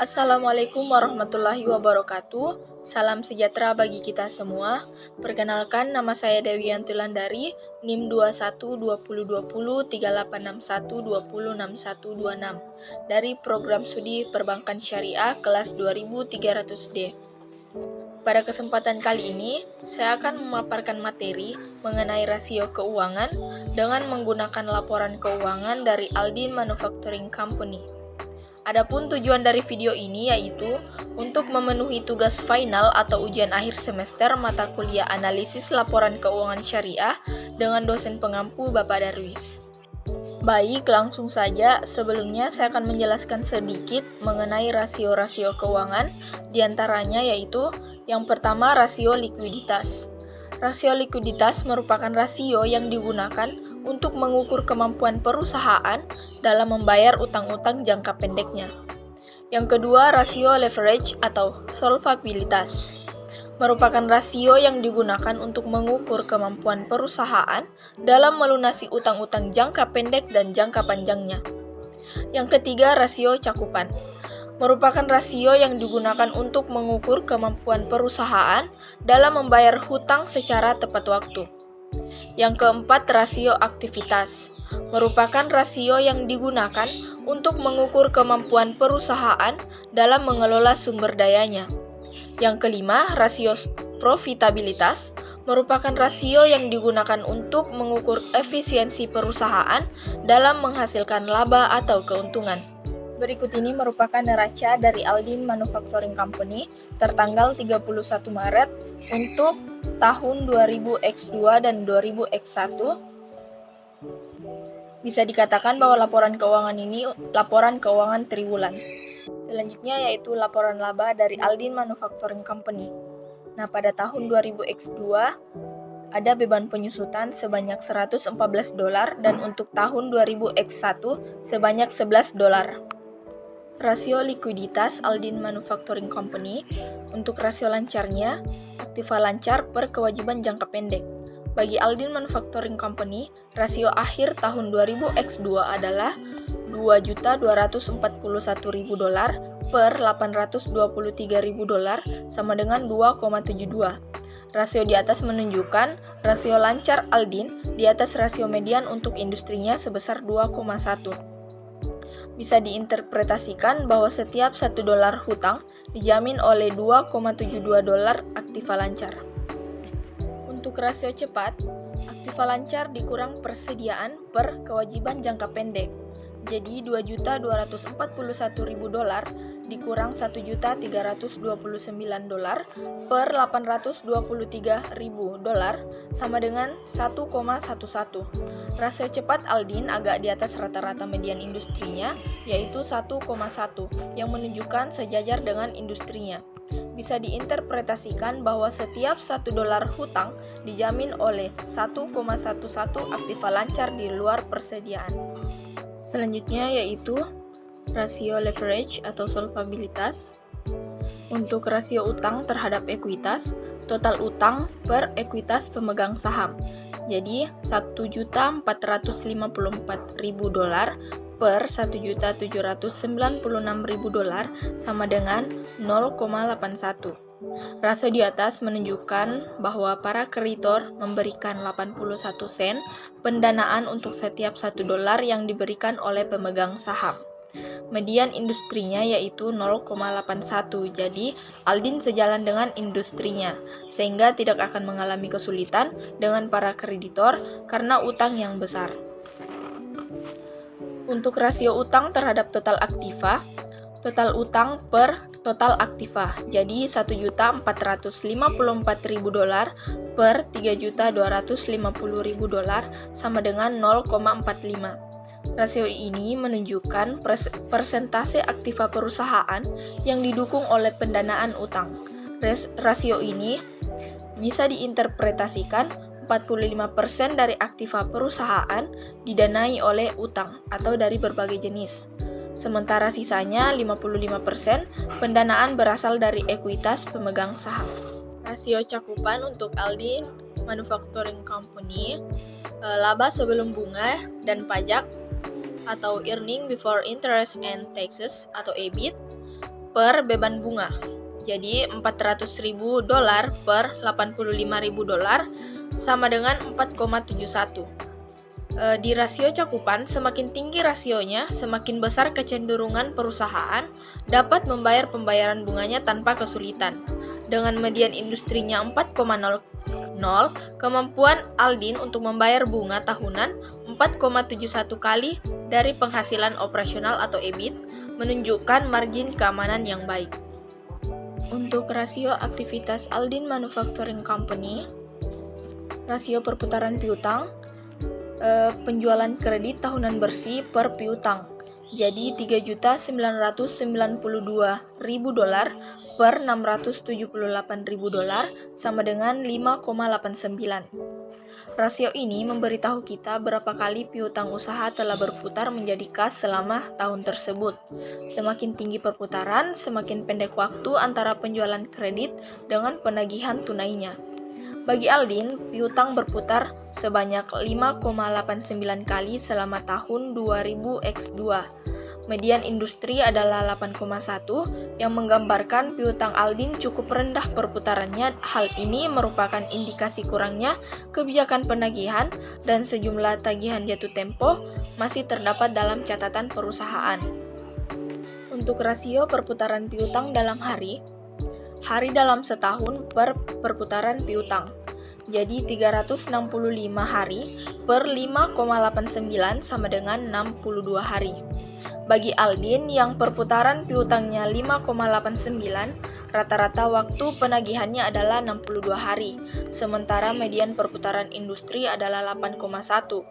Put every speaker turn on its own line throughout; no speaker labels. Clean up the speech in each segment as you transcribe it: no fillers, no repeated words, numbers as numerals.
Assalamualaikum warahmatullahi wabarakatuh. Salam sejahtera bagi kita semua. Perkenalkan, nama saya Dewi Yantulandari, NIM 2120203861206126 dari Program Studi Perbankan Syariah kelas 2300D. Pada kesempatan kali ini, saya akan memaparkan materi mengenai rasio keuangan dengan menggunakan laporan keuangan dari Aldin Manufacturing Company. Adapun tujuan dari video ini yaitu untuk memenuhi tugas final atau ujian akhir semester mata kuliah analisis laporan keuangan syariah dengan dosen pengampu Bapak Darwis. Baik, langsung saja. Sebelumnya saya akan menjelaskan sedikit mengenai rasio-rasio keuangan, diantaranya yaitu yang pertama rasio likuiditas. Rasio likuiditas merupakan rasio yang digunakan untuk mengukur kemampuan perusahaan dalam membayar utang-utang jangka pendeknya. Yang kedua, rasio leverage atau solvabilitas. Merupakan rasio yang digunakan untuk mengukur kemampuan perusahaan dalam melunasi utang-utang jangka pendek dan jangka panjangnya. Yang ketiga, rasio cakupan. Merupakan rasio yang digunakan untuk mengukur kemampuan perusahaan dalam membayar hutang secara tepat waktu. Yang keempat, rasio aktivitas. Merupakan rasio yang digunakan untuk mengukur kemampuan perusahaan dalam mengelola sumber dayanya. Yang kelima, rasio profitabilitas. Merupakan rasio yang digunakan untuk mengukur efisiensi perusahaan dalam menghasilkan laba atau keuntungan. Berikut ini merupakan neraca dari Aldin Manufacturing Company tertanggal 31 Maret untuk tahun 2000X2 dan 2000X1. Bisa dikatakan bahwa laporan keuangan ini laporan keuangan triwulan. Selanjutnya yaitu laporan laba dari Aldin Manufacturing Company. Nah, pada tahun 2000X2 ada beban penyusutan sebanyak $114 dan untuk tahun 2000X1 sebanyak $11. Rasio likuiditas Aldin Manufacturing Company. Untuk rasio lancarnya, aktiva lancar per kewajiban jangka pendek. Bagi Aldin Manufacturing Company, rasio akhir tahun 2000X2 adalah $2.241.000 per $823.000 sama dengan 2,72. Rasio di atas menunjukkan rasio lancar Aldin di atas rasio median untuk industrinya sebesar 2,1. Bisa diinterpretasikan bahwa setiap $1 hutang dijamin oleh $2,72 aktiva lancar. Untuk rasio cepat, aktiva lancar dikurang persediaan per kewajiban jangka pendek. Jadi $2.241.000 dikurang $1.329 per $823.000 sama dengan 1,11. Rasio cepat Aldin agak di atas rata-rata median industrinya, yaitu 1,1, yang menunjukkan sejajar dengan industrinya. Bisa diinterpretasikan bahwa setiap $1 hutang dijamin oleh 1,11 aktiva lancar di luar persediaan. Selanjutnya yaitu rasio leverage atau solvabilitas. Untuk rasio utang terhadap ekuitas, total utang per ekuitas pemegang saham. Jadi $1.454.000 per $1.796.000 sama dengan 0,81. Rasio di atas menunjukkan bahwa para kreditor memberikan 81 sen pendanaan untuk setiap $1 yang diberikan oleh pemegang saham. Median industrinya yaitu 0,81, jadi Aldin sejalan dengan industrinya, sehingga tidak akan mengalami kesulitan dengan para kreditor karena utang yang besar. Untuk rasio utang terhadap total aktiva, total utang per total aktiva, jadi $1.454.000 per $3.250.000 sama dengan 0,45. Rasio ini menunjukkan persentase aktiva perusahaan yang didukung oleh pendanaan utang. Rasio ini bisa diinterpretasikan 45% dari aktiva perusahaan didanai oleh utang atau dari berbagai jenis. Sementara sisanya 55% pendanaan berasal dari ekuitas pemegang saham. Rasio cakupan untuk Aldin Manufacturing Company, laba sebelum bunga dan pajak atau earning before interest and taxes atau EBIT, per beban bunga. Jadi $400.000 per $85.000 sama dengan 4,71. Di rasio cakupan, semakin tinggi rasionya, semakin besar kecenderungan perusahaan dapat membayar pembayaran bunganya tanpa kesulitan. Dengan median industrinya 4,00, kemampuan Aldin untuk membayar bunga tahunan 4,71 kali dari penghasilan operasional atau EBIT menunjukkan margin keamanan yang baik. Untuk rasio aktivitas Aldin Manufacturing Company, rasio perputaran piutang, penjualan kredit tahunan bersih per piutang. Jadi $3.992.000 per $678.000 sama dengan 5,89. Rasio ini memberitahu kita berapa kali piutang usaha telah berputar menjadi kas selama tahun tersebut. Semakin tinggi perputaran, semakin pendek waktu antara penjualan kredit dengan penagihan tunainya. Bagi Aldin, piutang berputar sebanyak 5,89 kali selama tahun 2000x2. Median industri adalah 8,1 yang menggambarkan piutang Aldin cukup rendah perputarannya. Hal ini merupakan indikasi kurangnya kebijakan penagihan dan sejumlah tagihan jatuh tempo masih terdapat dalam catatan perusahaan. Untuk rasio perputaran piutang dalam hari dalam setahun per perputaran piutang. Jadi 365 hari per 5,89 sama dengan 62 hari. Bagi Aldin yang perputaran piutangnya 5,89, rata-rata waktu penagihannya adalah 62 hari, sementara median perputaran industri adalah 8,1.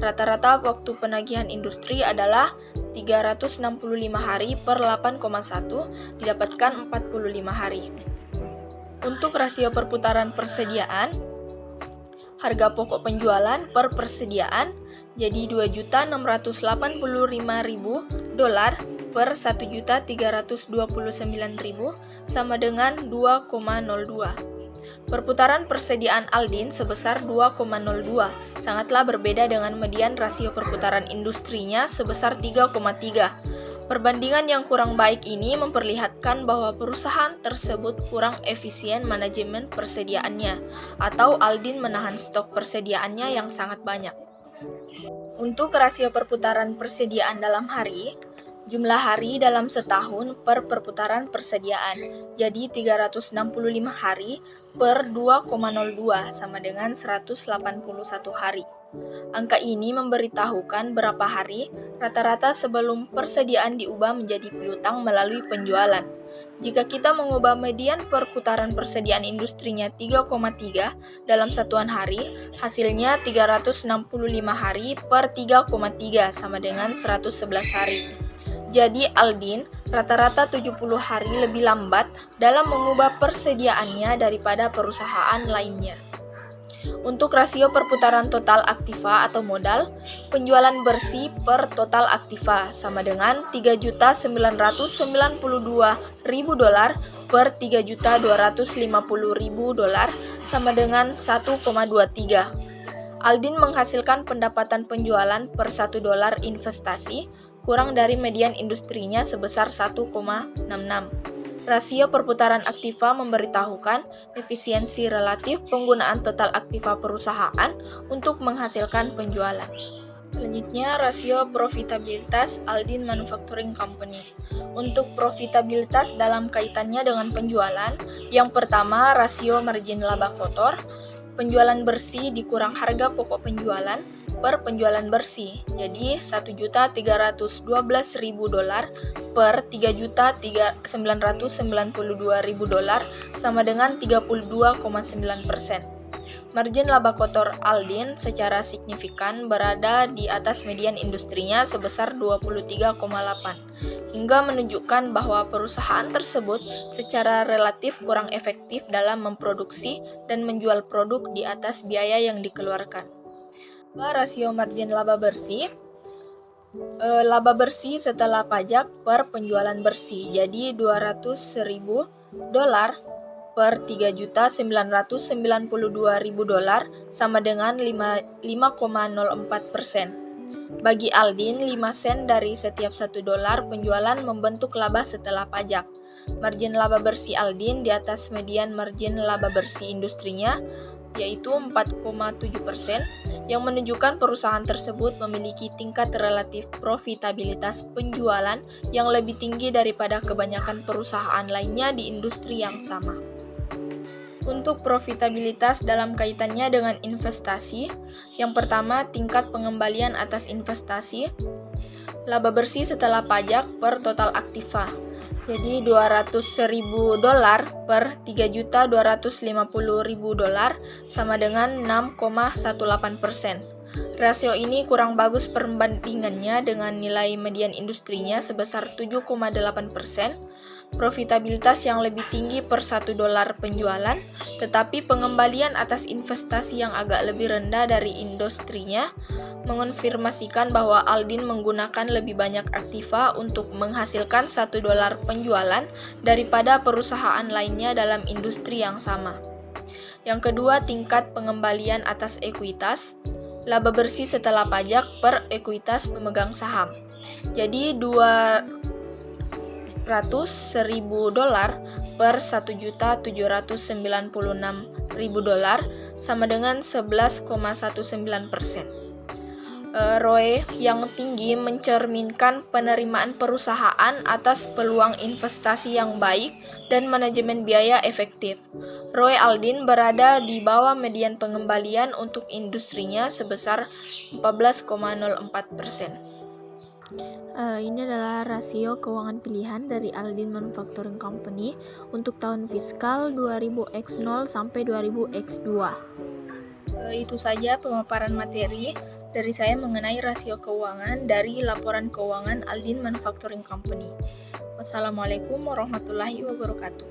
Rata-rata waktu penagihan industri adalah 365 hari per 8,1, didapatkan 45 hari. Untuk rasio perputaran persediaan, harga pokok penjualan per persediaan jadi $2.685.000 per $1.329.000 sama dengan 2,02. Perputaran persediaan Aldin sebesar 2,02, sangatlah berbeda dengan median rasio perputaran industrinya sebesar 3,3. Perbandingan yang kurang baik ini memperlihatkan bahwa perusahaan tersebut kurang efisien manajemen persediaannya, atau Aldin menahan stok persediaannya yang sangat banyak. Untuk rasio perputaran persediaan dalam hari, jumlah hari dalam setahun per perputaran persediaan, jadi 365 hari per 2,02 sama dengan 181 hari. Angka ini memberitahukan berapa hari rata-rata sebelum persediaan diubah menjadi piutang melalui penjualan. Jika kita mengubah median perputaran persediaan industrinya 3,3 dalam satuan hari, hasilnya 365 hari per 3,3 sama dengan 111 hari. Jadi Aldin rata-rata 70 hari lebih lambat dalam mengubah persediaannya daripada perusahaan lainnya. Untuk rasio perputaran total aktiva atau modal, penjualan bersih per total aktiva sama dengan $3.992.000 per $3.250.000 sama dengan 1,23. Aldin menghasilkan pendapatan penjualan per $1 investasi kurang dari median industrinya sebesar 1,66. Rasio perputaran aktiva memberitahukan efisiensi relatif penggunaan total aktiva perusahaan untuk menghasilkan penjualan. Selanjutnya, rasio profitabilitas Aldin Manufacturing Company. Untuk profitabilitas dalam kaitannya dengan penjualan, yang pertama rasio margin laba kotor, penjualan bersih dikurang harga pokok penjualan per penjualan bersih, jadi $1.312.000 per $3.992.000 sama dengan 32,9%. Margin laba kotor Aldin secara signifikan berada di atas median industrinya sebesar 23,8, hingga menunjukkan bahwa perusahaan tersebut secara relatif kurang efektif dalam memproduksi dan menjual produk di atas biaya yang dikeluarkan. Rasio margin laba bersih, laba bersih setelah pajak per penjualan bersih, jadi $200.000 per $3.992.000 sama dengan 5,04%. Bagi Aldin, 5 sen dari setiap $1 penjualan membentuk laba setelah pajak. margin laba bersih Aldin di atas median margin laba bersih industrinya, yaitu 4,7%, yang menunjukkan perusahaan tersebut memiliki tingkat relatif profitabilitas penjualan yang lebih tinggi daripada kebanyakan perusahaan lainnya di industri yang sama. Untuk profitabilitas dalam kaitannya dengan investasi, yang pertama tingkat pengembalian atas investasi, laba bersih setelah pajak per total aktiva. Jadi $200.000 per $3.250.000 sama dengan 6,18%. Rasio ini kurang bagus perbandingannya dengan nilai median industrinya sebesar 7,8%, profitabilitas yang lebih tinggi per $1 penjualan, tetapi pengembalian atas investasi yang agak lebih rendah dari industrinya, mengonfirmasikan bahwa Aldin menggunakan lebih banyak aktiva untuk menghasilkan $1 penjualan daripada perusahaan lainnya dalam industri yang sama. Yang kedua, tingkat pengembalian atas ekuitas, laba bersih setelah pajak per ekuitas pemegang saham. Jadi $200.000 per $1.796.000 sama dengan 11,19%. ROE yang tinggi mencerminkan penerimaan perusahaan atas peluang investasi yang baik dan manajemen biaya efektif. ROE Aldin berada di bawah median pengembalian untuk industrinya sebesar 14,04%. Ini adalah rasio keuangan pilihan dari Aldin Manufacturing Company untuk tahun fiskal 2000X0 sampai 2000X2. Itu saja pemaparan materi dari saya mengenai rasio keuangan dari laporan keuangan Aldin Manufacturing Company. Wassalamualaikum warahmatullahi wabarakatuh.